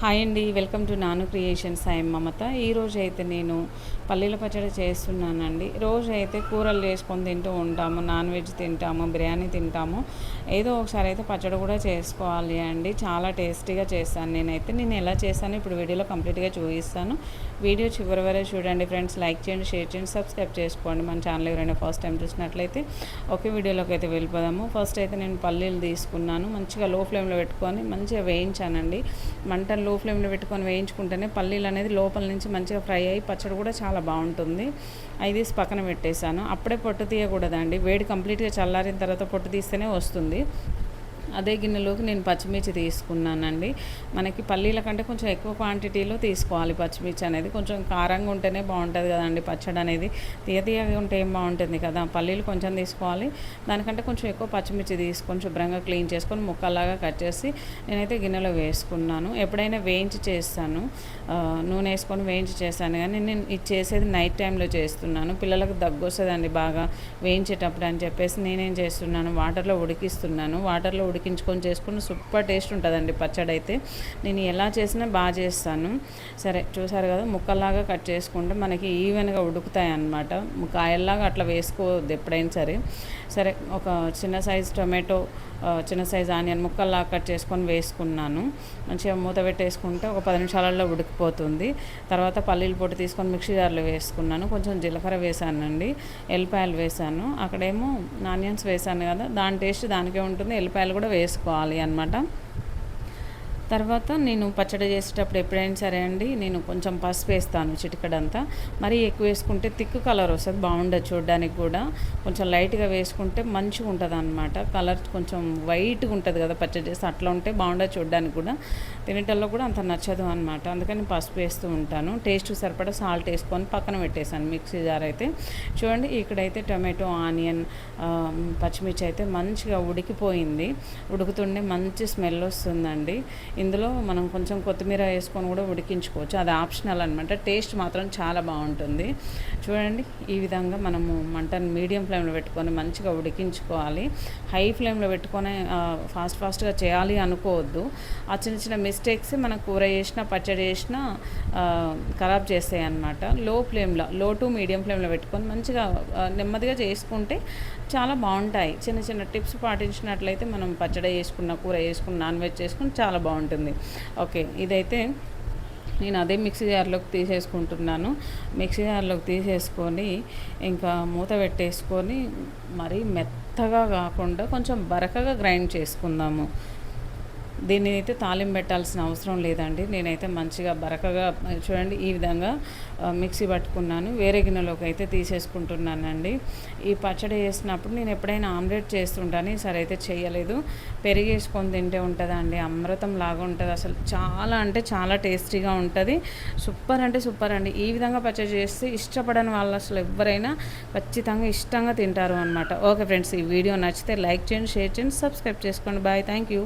Hi అండి, welcome to నాను creations. I'm మమత. ఈరోజు అయితే నేను పల్లీల పచ్చడి చేస్తున్నానండి. రోజు అయితే కూరలు చేసుకొని తింటూ ఉంటాము, నాన్ వెజ్ తింటాము, బిర్యానీ తింటాము. ఏదో ఒకసారి అయితే పచ్చడి కూడా చేసుకోవాలి అండి. చాలా టేస్టీగా చేస్తాను నేను ఎలా చేస్తాను ఇప్పుడు వీడియోలో కంప్లీట్గా చూపిస్తాను. వీడియో చివరి వరకు చూడండి ఫ్రెండ్స్. లైక్ చేయండి, షేర్ చేయండి, సబ్స్క్రైబ్ చేసుకోండి. మన ఛానల్ ఎవరైనా ఫస్ట్ టైం చూసినట్లయితే ఒకే వీడియోలోకి అయితే వెళ్ళిపోదాము. ఫస్ట్ అయితే నేను పల్లీలు తీసుకున్నాను, మంచిగా లో ఫ్లేమ్లో పెట్టుకొని మంచిగా వేయించానండి. మంటలు లో ఫ్లేమ్లో పెట్టుకొని వేయించుకుంటేనే పల్లీలు అనేది లోపల నుంచి మంచిగా ఫ్రై అయ్యి పచ్చడి కూడా చాలా బాగుంటుంది. అవి తీసి పక్కన పెట్టేశాను. అప్పుడే పొట్టు తీయకూడదండి, వేడి కంప్లీట్గా చల్లారిన తర్వాత పొట్టు తీస్తేనే వస్తుంది. అదే గిన్నెలోకి నేను పచ్చిమిర్చి తీసుకున్నానండి. మనకి పల్లీల కంటే కొంచెం ఎక్కువ క్వాంటిటీలో తీసుకోవాలి. పచ్చిమిర్చి అనేది కొంచెం కారంగా ఉంటేనే బాగుంటుంది కదండి పచ్చడి అనేది. తీయగా ఉంటే ఏం బాగుంటుంది కదా. పల్లీలు కొంచెం తీసుకోవాలి, దానికంటే కొంచెం ఎక్కువ పచ్చిమిర్చి తీసుకొని శుభ్రంగా క్లీన్ చేసుకొని ముక్కల్లాగా కట్ చేసి నేనైతే గిన్నెలో వేసుకున్నాను. ఎప్పుడైనా వేయించి చేస్తాను, నూనె వేసుకొని వేయించి చేస్తాను, కానీ నేను ఇది చేసేది నైట్ టైంలో చేస్తున్నాను. పిల్లలకు దగ్గు వస్తుందండి బాగా వేయించేటప్పుడు అని చెప్పేసి నేనేం చేస్తున్నాను, వాటర్లో ఉడికిస్తున్నాను. వాటర్లో ఉడికించుకొని చేసుకుని సూపర్ టేస్ట్ ఉంటుందండి పచ్చడి అయితే. నేను ఎలా చేసినా బాగా చేస్తాను. సరే చూసారు కదా, ముక్కల్లాగా కట్ చేసుకుంటే మనకి ఈవెన్గా ఉడుకుతాయి అన్నమాట. కాయల్లాగా అట్లా వేసుకోవద్దు ఎప్పుడైనా సరే. సరే, ఒక చిన్న సైజ్ టొమాటో, చిన్న సైజ్ ఆనియన్ ముక్కల్లాగా కట్ చేసుకొని వేసుకున్నాను. మంచిగా మూత పెట్టేసుకుంటే ఒక 10 నిమిషాలలో ఉడికిపోతుంది. తర్వాత పల్లీల పొడి తీసుకొని మిక్సీ జార్లో వేసుకున్నాను. కొంచెం జీలకర్ర వేసానండి, ఎల్లిపాయలు వేసాను. అక్కడేమో ఆనియన్స్ వేసాను కదా, దాని టేస్ట్ దానికే ఉంటుంది. ఎల్లిపాయలు కూడా వేసుకోవాలి అన్నమాట. తర్వాత నేను పచ్చడి చేసేటప్పుడు ఎప్పుడైనా సరే అండి, నేను కొంచెం పసుపు వేస్తాను, చిటికడంతా. మరీ ఎక్కువ వేసుకుంటే థిక్ కలర్ వస్తుంది, బాగుండదు చూడడానికి కూడా. కొంచెం లైట్గా వేసుకుంటే మంచిగా ఉంటుంది అన్నమాట. కలర్ కొంచెం వైట్గా ఉంటుంది కదా పచ్చడి చేస్తే, అట్లా ఉంటే బాగుండదు చూడడానికి కూడా. తినేటల్లో కూడా అంత నచ్చదు అనమాట. అందుకని పసుపు వేస్తూ ఉంటాను. టేస్ట్ సరిపడా సాల్ట్ వేసుకొని పక్కన పెట్టేశాను మిక్సీ జార్ అయితే. చూడండి, ఇక్కడైతే టొమాటో, ఆనియన్, పచ్చిమిర్చి అయితే మంచిగా ఉడికిపోయింది. ఉడుకుతుండే మంచి స్మెల్ వస్తుందండి. ఇందులో మనం కొంచెం కొత్తిమీర వేసుకొని కూడా ఉడికించుకోవచ్చు, అది ఆప్షనల్ అనమాట. టేస్ట్ మాత్రం చాలా బాగుంటుంది. చూడండి, ఈ విధంగా మనము మంటను మీడియం ఫ్లేమ్లో పెట్టుకొని మంచిగా ఉడికించుకోవాలి. హై ఫ్లేమ్లో పెట్టుకొని ఫాస్ట్గా చేయాలి అనుకోవద్దు. ఆ చిన్న చిన్న మిస్టేక్స్ మన కూర చేసినా పచ్చడి చేసినా ఖరాబ్ చేస్తాయి అన్నమాట. లో టు మీడియం ఫ్లేమ్లో పెట్టుకొని మంచిగా నెమ్మదిగా చేసుకుంటే చాలా బాగుంటాయి. చిన్న చిన్న టిప్స్ పాటించినట్లయితే మనం పచ్చడి చేసుకున్న, కూర చేసుకున్న, నాన్ వెజ్ చేసుకుని చాలా బాగుంటుంది. ఓకే, ఇదైతే నేను అదే మిక్సీ జార్లోకి తీసేసుకుంటున్నాను. మిక్సీ జార్లోకి తీసేసుకొని ఇంకా మూత పెట్టేసుకొని మరీ మెత్తగా కాకుండా కొంచెం బరకగా గ్రైండ్ చేసుకుందాము. దీన్ని అయితే తాలింపు పెట్టాల్సిన అవసరం లేదండి. నేనైతే మంచిగా బరకగా చూడండి ఈ విధంగా మిక్సీ పట్టుకున్నాను. వేరే గిన్నెలోకి అయితే తీసేసుకుంటున్నానండి. ఈ పచ్చడి చేసినప్పుడు నేను ఎప్పుడైనా ఆమ్లెట్ చేస్తుంటాను, ఈసారి అయితే చేయలేదు. పెరిగేసుకొని తింటే ఉంటుందండి, అమృతం లాగా ఉంటుంది అసలు. చాలా అంటే చాలా టేస్టీగా ఉంటుంది. సూపర్ అంటే సూపర్ అండి. ఈ విధంగా పచ్చడి చేస్తే ఇష్టపడని వాళ్ళు అసలు ఎవరైనా ఖచ్చితంగా ఇష్టంగా తింటారు అనమాట. ఓకే ఫ్రెండ్స్, ఈ వీడియో నచ్చితే లైక్ చేయండి, షేర్ చేయండి, సబ్స్క్రైబ్ చేసుకోండి. Bye, thank you.